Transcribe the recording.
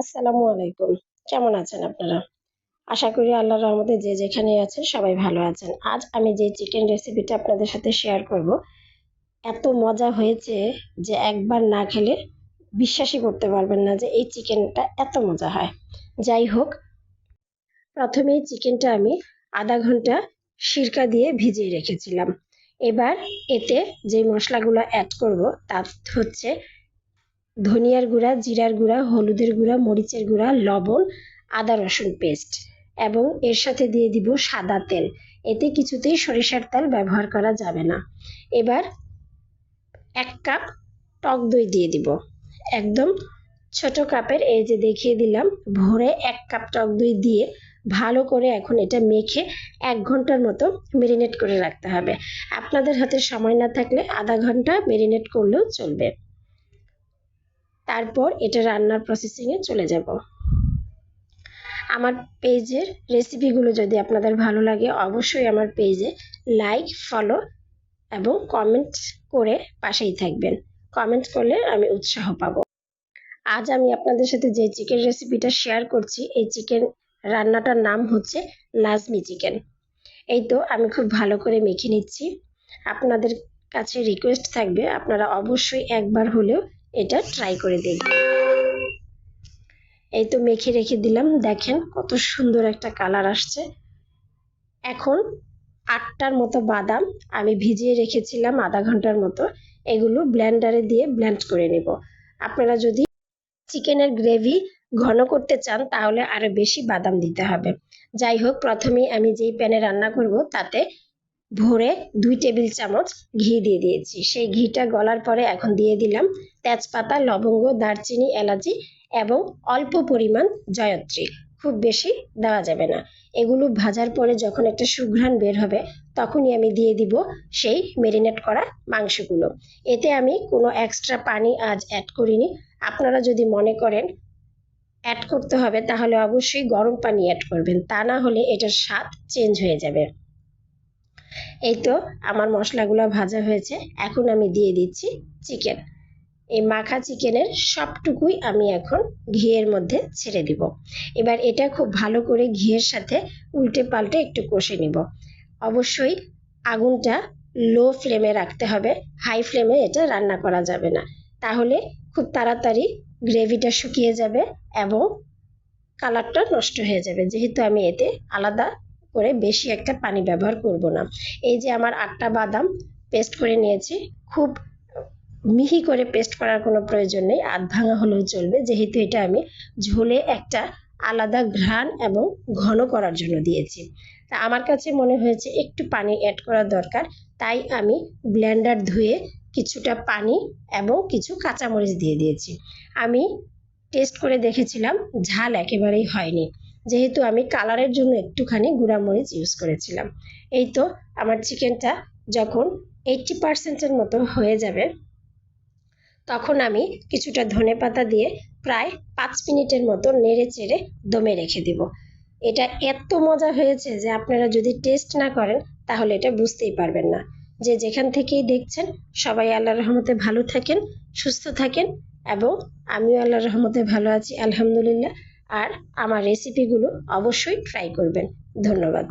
আসসালামু আলাইকুম। কেমন আছেন আপনারা? আশা করি আল্লাহর রহমতে যে যেখানেই আছেন সবাই ভালো আছেন। আজ আমি যে চিকেন রেসিপিটা আপনাদের সাথে শেয়ার করব, এত মজা হয়েছে যে একবার না খেলে বিশ্বাসই করতে পারবেন না যে এই চিকেনটা এত মজা হয়। যাই হোক, প্রথমেই চিকেনটা আমি আধা ঘন্টা সিরকা দিয়ে ভিজিয়ে রেখেছিলাম। এবার এতে যে মশলাগুলো অ্যাড করব তা হচ্ছে ধনিয়ার গুঁড়া, জিরার গুঁড়া, হলুদের গুঁড়া, মরিচের গুঁড়া, লবণ, আদা রসুন পেস্ট এবং এর সাথে দিয়ে দিব সাদা তেল। এতে কিছুতেই সরিষার তেল ব্যবহার করা যাবে না। এবার 1 কাপ টক দই দিয়ে দিব। একদম ছোট কাপের, এই যে দেখিয়ে দিলাম, ভরে 1 কাপ টক দই দিয়ে ভালো করে এখন এটা মেখে 1 ঘন্টার মতো মেরিনেট করে রাখতে হবে। আপনাদের হাতে সময় না থাকলে আধা ঘন্টা মেরিনেট করলেও চলবে। তারপর এটা রান্নার প্রসেসিংয়ে চলে যাব। আমার পেজের রেসিপিগুলো যদি আপনাদের ভালো লাগে অবশ্যই আমার পেজে লাইক, ফলো এবং কমেন্ট করে পাশেই থাকবেন। কমেন্ট করলে আমি উৎসাহ পাবো। আজ আমি আপনাদের সাথে যে চিকেন রেসিপিটা শেয়ার করছি, এই চিকেন রান্নাটার নাম হচ্ছে লাজমি চিকেন। এই তো আমি খুব ভালো করে মেখে নিচ্ছি। আপনাদের কাছে রিকোয়েস্ট থাকবে আপনারা অবশ্যই একবার হলেও এটা ট্রাই করে দেখবেন। এই তো মেখে রেখে দিলাম, দেখেন কত সুন্দর একটা কালার আসছে। এখন 8টার মতো বাদাম আমি ভিজিয়ে রেখেছিলাম আধা ঘন্টার মতো, এগুলো ব্লেন্ডারে দিয়ে ব্লেন্ড করে নেব। আপনারা যদি চিকেনের গ্রেভি ঘন করতে চান তাহলে আরো বেশি বাদাম দিতে হবে। যাই হোক, প্রথমেই আমি যেই প্যানে রান্না করব তাতে ভরে 2 টেবিল চামচ ঘি দিয়ে দিয়েছি। সেই ঘিটা গলার পরে এখন দিয়ে দিলাম তেজপাতা, লবঙ্গ, দারচিনি, এলাচি এবং অল্প পরিমাণ জয়ত্রী। খুব বেশি দেওয়া যাবে না। এগুলো ভাজার পরে যখন একটা সুঘ্রাণ বের হবে তখনই আমি দিয়ে দিব সেই মেরিনেট করা মাংসগুলো। এতে আমি কোনো এক্সট্রা পানি আজ অ্যাড করিনি। আপনারা যদি মনে করেন অ্যাড করতে হবে তাহলে অবশ্যই গরম পানি অ্যাড করবেন, তা না হলে এটার স্বাদ চেঞ্জ হয়ে যাবে। এই তো আমার মশলাগুলো ভাজা হয়েছে, এখন আমি দিয়ে দিচ্ছি চিকেন। এই মাখা চিকেনের সবটুকুই আমি এখন ঘিয়ের মধ্যে ছেড়ে দিব। এবার এটা খুব ভালো করে ঘিয়ের সাথে উল্টে পাল্টে একটু কষে নিব। অবশ্যই আগুনটা লো ফ্লেমে রাখতে হবে, হাই ফ্লেমে এটা রান্না করা যাবে না, তাহলে খুব তাড়াতাড়ি গ্রেভিটা শুকিয়ে যাবে এবং কালারটা নষ্ট হয়ে যাবে, যেহেতু আমি এতে আলাদা করে বেশি একটা পানি ব্যবহার করব না। এই যে আমার 8টা বাদাম পেস্ট করে নিয়েছি, খুব মিহি করে পেস্ট করার কোনো প্রয়োজন নেই, আধ ভাঙা হলেও চলবে, যেহেতু এটা আমি ঝোলে একটা আলাদা ঘ্রাণ এবং ঘন করার জন্য দিয়েছি। তা আমার কাছে মনে হয়েছে একটু পানি অ্যাড করা দরকার, তাই আমি ব্লেন্ডার ধুয়ে কিছুটা পানি এবং কিছু কাঁচামরিচ দিয়ে দিয়েছি। আমি টেস্ট করে দেখেছিলাম, ঝাল একেবারেই হয়নি, যেহেতু আমি কালারের জন্য একটুখানি গুঁড়ামরিচ ইউজ করেছিলাম। এই তো আমার চিকেনটা যখন 80% মতো হয়ে যাবে তখন আমি কিছুটা ধনেপাতা দিয়ে প্রায় 5 মিনিটের মতো নেড়ে চেড়ে দমে রেখে দিব। এটা এত মজা হয়েছে যে আপনারা যদি টেস্ট না করেন তাহলে এটা বুঝতেই পারবেন না। যে যেখান থেকেই দেখছেন সবাই আল্লাহর রহমতে ভালো থাকেন, সুস্থ থাকেন এবং আমিও আল্লাহর রহমতে ভালো আছি আলহামদুলিল্লাহ। আর আমার রেসিপিগুলো অবশ্যই ট্রাই করবেন। ধন্যবাদ।